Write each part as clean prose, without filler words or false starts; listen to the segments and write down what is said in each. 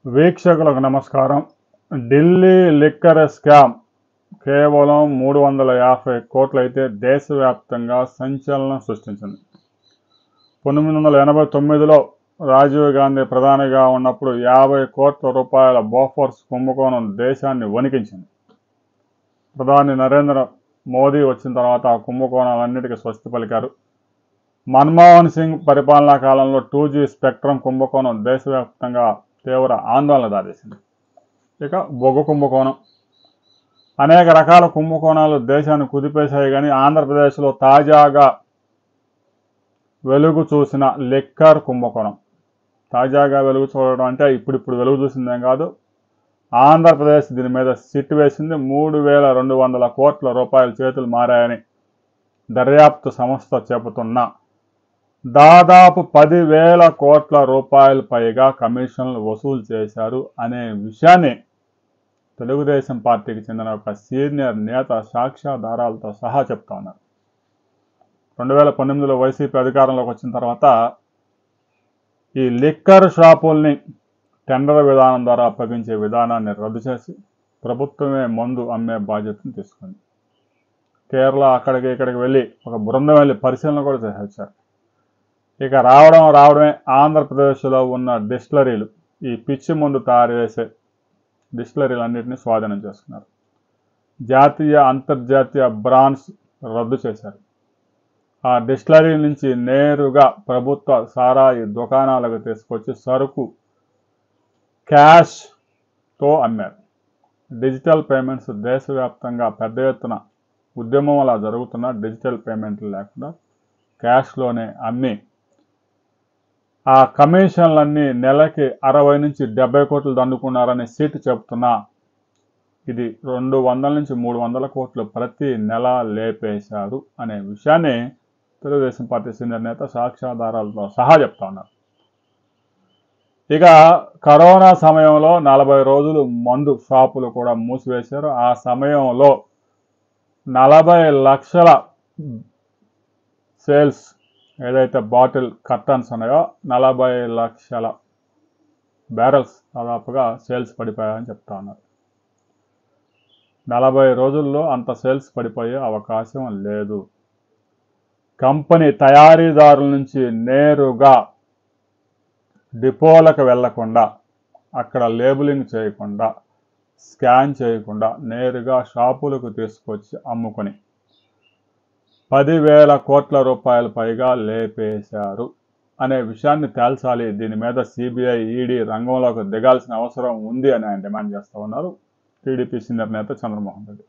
వీక్షకులకు నమస్కారం. Delhi liquor scam కేవలం 350 కోట్లయితే దేశవ్యాప్తంగా సంచలనం సృష్టించింది. 1989లో రాజీవ్ గాంధీ ప్రధానిగా ఉన్నప్పుడు 50 కోట్ల రూపాయల బోఫోర్స్ కుంభకోణం దేశాన్ని వణికించింది. ప్రధాని నరేంద్ర మోదీ వచ్చిన తర్వాత ఆ కుంభకోణాలన్నిటికీ స్వస్తి పలికారు. మన్మోహన్ సింగ్ పరిపాలనా కాలంలో 2G స్పెక్ట్రమ్ కుంభకోణం దేశవ్యాప్తంగా తీవ్ర ఆందోళన దారితీసింది. ఇక బొగ్గు కుంభకోణం, అనేక రకాల కుంభకోణాలు దేశాన్ని కుదిపేశాయి. కానీ ఆంధ్రప్రదేశ్లో తాజాగా వెలుగు చూసిన లిక్కర్ కుంభకోణం, తాజాగా వెలుగు చూడడం అంటే ఇప్పుడు వెలుగు చూసిందేం కాదు, ఆంధ్రప్రదేశ్ దీని మీద సిట్ వేసింది. 3200 కోట్ల రూపాయల చేతులు మారాయని దర్యాప్తు సంస్థ చెబుతున్నా దాదాపు 10,000 కోట్ల రూపాయలు పైగా కమిషన్లు వసూలు చేశారు అనే విషయాన్ని తెలుగుదేశం పార్టీకి చెందిన ఒక సీనియర్ నేత సాక్ష్యాధారాలతో సహా చెప్తా ఉన్నారు. 2019లో వైసీపీ అధికారంలోకి వచ్చిన తర్వాత ఈ లిక్కర్ షాపుల్ని టెండర్ విధానం ద్వారా అప్పగించే విధానాన్ని రద్దు చేసి ప్రభుత్వమే మందు అమ్మే బాధ్యతను తీసుకుంది. కేరళ అక్కడికి ఇక్కడికి వెళ్ళి ఒక బృందం వెళ్ళి పరిశీలన కూడా చేశారు. ఇక రావడమే ఆంధ్రప్రదేశ్లో ఉన్న డిస్టిలరీలు, ఈ పిచ్చి మందు తయారు చేసే డిస్టిలరీలు అన్నింటినీ స్వాధీనం చేసుకున్నారు. జాతీయ అంతర్జాతీయ బ్రాండ్స్ రద్దు చేశారు. ఆ డిస్టిలరీ నుంచి నేరుగా ప్రభుత్వ సారాయి దుకాణాలకు తీసుకొచ్చి సరుకు క్యాష్తో అమ్మారు. డిజిటల్ పేమెంట్స్ దేశవ్యాప్తంగా పెద్ద ఎత్తున ఉద్యమం అలా జరుగుతున్న డిజిటల్ పేమెంట్లు లేకుండా క్యాష్లోనే అమ్మి ఆ కమిషన్లన్నీ నెలకి 60 నుంచి 70 కోట్లు దండుకున్నారని సీటు చెబుతున్నా ఇది 200 నుంచి 300 కోట్లు ప్రతి నెల లేపేశారు అనే విషయాన్ని తెలుగుదేశం పార్టీ సీనియర్ నేత సాక్ష్యాధారాలతో సహా చెప్తా ఉన్నారు. ఇక కరోనా సమయంలో 40 రోజులు మందు షాపులు కూడా మూసివేశారు. ఆ సమయంలో 40 లక్షల సేల్స్ ఏదైతే బాటిల్ కర్టన్స్ ఉన్నాయో 40 లక్షల బ్యారెల్స్ దాదాపుగా సేల్స్ పడిపోయాయని చెప్తా ఉన్నారు. 40 రోజుల్లో అంత సేల్స్ పడిపోయే అవకాశం లేదు. కంపెనీ తయారీదారుల నుంచి నేరుగా డిపోలకు వెళ్లకుండా, అక్కడ లేబులింగ్ చేయకుండా, స్కాన్ చేయకుండా నేరుగా షాపులకు తీసుకొచ్చి అమ్ముకొని 10,000 కోట్ల రూపాయలు పైగా లేపేశారు అనే విషయాన్ని తేల్చాలి. దీని మీద సిబిఐ, ఈడీ రంగంలోకి దిగాల్సిన అవసరం ఉంది అని ఆయన డిమాండ్ చేస్తూ ఉన్నారు టీడీపీ సీనియర్ నేత చంద్రమోహన్ రెడ్డి.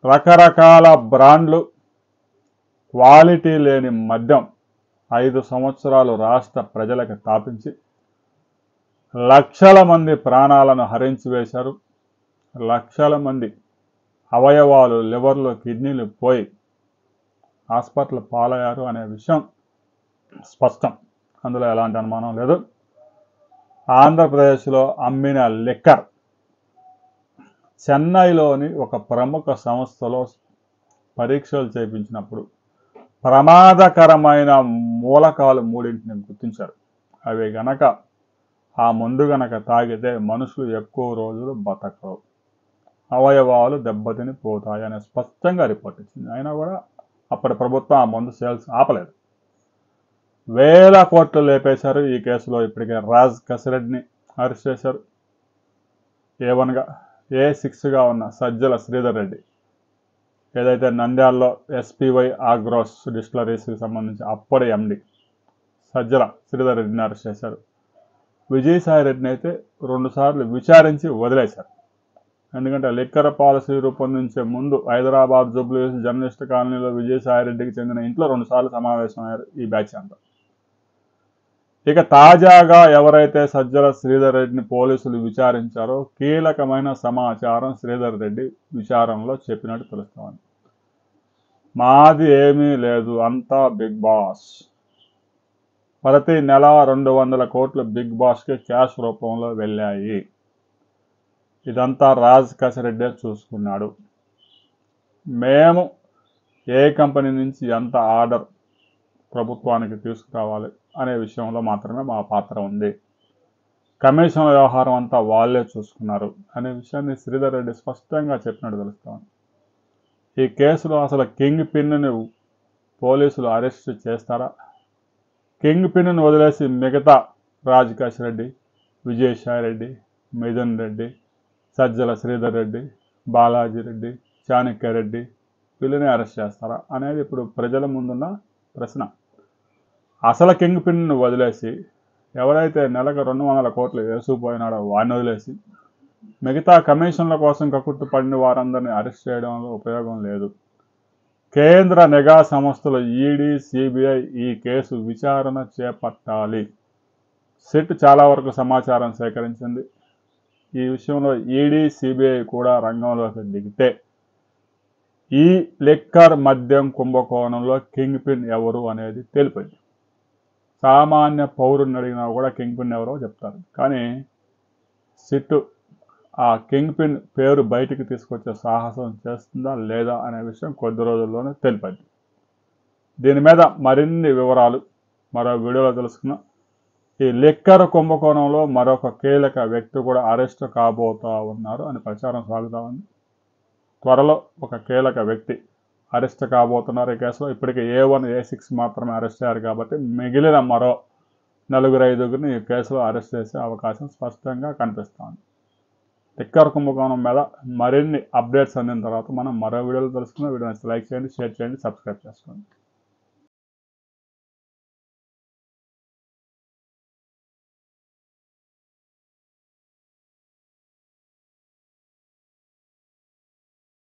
రకరకాల బ్రాండ్లు, క్వాలిటీ లేని మద్యం 5 సంవత్సరాలు రాష్ట్ర ప్రజలకు తాపించి లక్షల మంది ప్రాణాలను హరించి వేశారు. లక్షల మంది అవయవాలు, లివర్లు, కిడ్నీలు పోయి హాస్పిటల్ పాలయ్యారు అనే విషయం స్పష్టం. అందులో ఎలాంటి అనుమానం లేదు. ఆంధ్రప్రదేశ్లో అమ్మిన లిక్కర్ చెన్నైలోని ఒక ప్రముఖ సంస్థలో పరీక్షలు చేయించినప్పుడు ప్రమాదకరమైన మూలకాలు 3ని గుర్తించారు. అవి గనక ఆ మందు గనక తాగితే మనుషులు ఎక్కువ రోజులు బతకరు, అవయవాలు దెబ్బతిని పోతాయని స్పష్టంగా రిపోర్ట్ ఇచ్చింది. అయినా కూడా అప్పటి ప్రభుత్వం ఆ మందు సేల్స్ ఆపలేదు. 1000 కోట్లు లేపేశారు. ఈ కేసులో ఇప్పటికే రాజ్ కసిరెడ్డిని అరెస్ట్ చేశారు. A1గా, A6గా ఉన్న సజ్జల శ్రీధర్ రెడ్డి, ఏదైతే నంద్యాలలో SPY ఆగ్రోస్ డిస్టిలరీస్కి సంబంధించి అప్పటి MD సజ్జల శ్రీధర్ రెడ్డిని అరెస్ట్ చేశారు. విజయసాయి రెడ్డిని అయితే 2 సార్లు విచారించి వదిలేశారు. ఎందుకంటే లిక్కర్ పాలసీ రూపొందించే ముందు హైదరాబాద్ జూబ్లీహిల్స్ జర్నలిస్ట్ కాలనీలో విజయసాయి రెడ్డికి చెందిన ఇంట్లో 2 సార్లు సమావేశమయ్యారు ఈ బ్యాచ్ అంతా. ఇక తాజాగా ఎవరైతే సజ్జల శ్రీధర్ రెడ్డిని పోలీసులు విచారించారో కీలకమైన సమాచారం శ్రీధర్ రెడ్డి విచారణలో చెప్పినట్టు తెలుస్తోంది. మాది ఏమీ లేదు, అంతా బిగ్ బాస్. ప్రతి నెల 200 కోట్లు బిగ్ బాస్కి క్యాష్ రూపంలో వెళ్ళాయి. ఇదంతా రాజ్ కసిరెడ్డే చూసుకున్నాడు. మేము ఏ కంపెనీ నుంచి ఎంత ఆర్డర్ ప్రభుత్వానికి తీసుకురావాలి అనే విషయంలో మాత్రమే మా పాత్ర ఉంది. కమిషన్ల వ్యవహారం అంతా వాళ్ళే చూసుకున్నారు అనే విషయాన్ని శ్రీధర్ రెడ్డి స్పష్టంగా చెప్పినట్టు తెలుస్తాం. ఈ కేసులో అసలు కింగ్ పిన్ని పోలీసులు అరెస్ట్ చేస్తారా? కింగ్ పిన్ని వదిలేసి మిగతా రాజకాష్ రెడ్డి, విజయసాయి రెడ్డి, మిథున్ రెడ్డి, సజ్జల శ్రీధర్ రెడ్డి, బాలాజీ రెడ్డి, చాణక్య రెడ్డి వీళ్ళని అరెస్ట్ చేస్తారా అనేది ఇప్పుడు ప్రజల ముందున్న ప్రశ్న. అసలు కింగ్ పిన్ని వదిలేసి ఎవరైతే నెలకు 200 కోట్లు వేసుకుపోయినాడో వాడిని వదిలేసి మిగతా కమిషన్ల కోసం కక్కుర్తి పడిన వారందరినీ అరెస్ట్ చేయడంలో ఉపయోగం లేదు. కేంద్ర నిఘా సంస్థలు ఈడీ, సిబిఐ ఈ కేసు విచారణ చేపట్టాలి. సిట్ చాలా వరకు సమాచారం సేకరించింది. ఈ విషయంలో ఈడీ, సిబిఐ కూడా రంగంలోకి దిగితే ఈ లిక్కర్ మద్యం కుంభకోణంలో కింగ్ పిన్ ఎవరు అనేది తెలిపింది. సామాన్య పౌరుని అడిగినా కూడా కింగ్ పిన్ ఎవరో చెప్తారు. కానీ సిట్ ఆ కింగ్ పిన్ పేరు బయటికి తీసుకొచ్చే సాహసం చేస్తుందా లేదా అనే విషయం కొద్ది రోజుల్లోనే తెలిపింది. దీని మీద మరిన్ని వివరాలు మరో వీడియోలో తెలుసుకున్నాం. ఈ లిక్కర్ కుంభకోణంలో మరొక కీలక వ్యక్తి కూడా అరెస్ట్ కాబోతా ఉన్నారు అని ప్రచారం సాగుతూ ఉంది. త్వరలో ఒక కీలక వ్యక్తి అరెస్ట్ కాబోతున్నారు ఈ కేసులో. ఇప్పటికే A1, A6 మాత్రమే అరెస్ట్ అయ్యారు కాబట్టి మిగిలిన మరో 4-5 ఈ కేసులో అరెస్ట్ చేసే అవకాశం స్పష్టంగా కనిపిస్తోంది. లిక్కర్ కుంభకోణం మీద మరిన్ని అప్డేట్స్ అందిన తర్వాత మనం మరో వీడియోలో తెలుసుకున్న వీడియోని లైక్ చేయండి, షేర్ చేయండి, సబ్స్క్రైబ్ చేసుకోండి.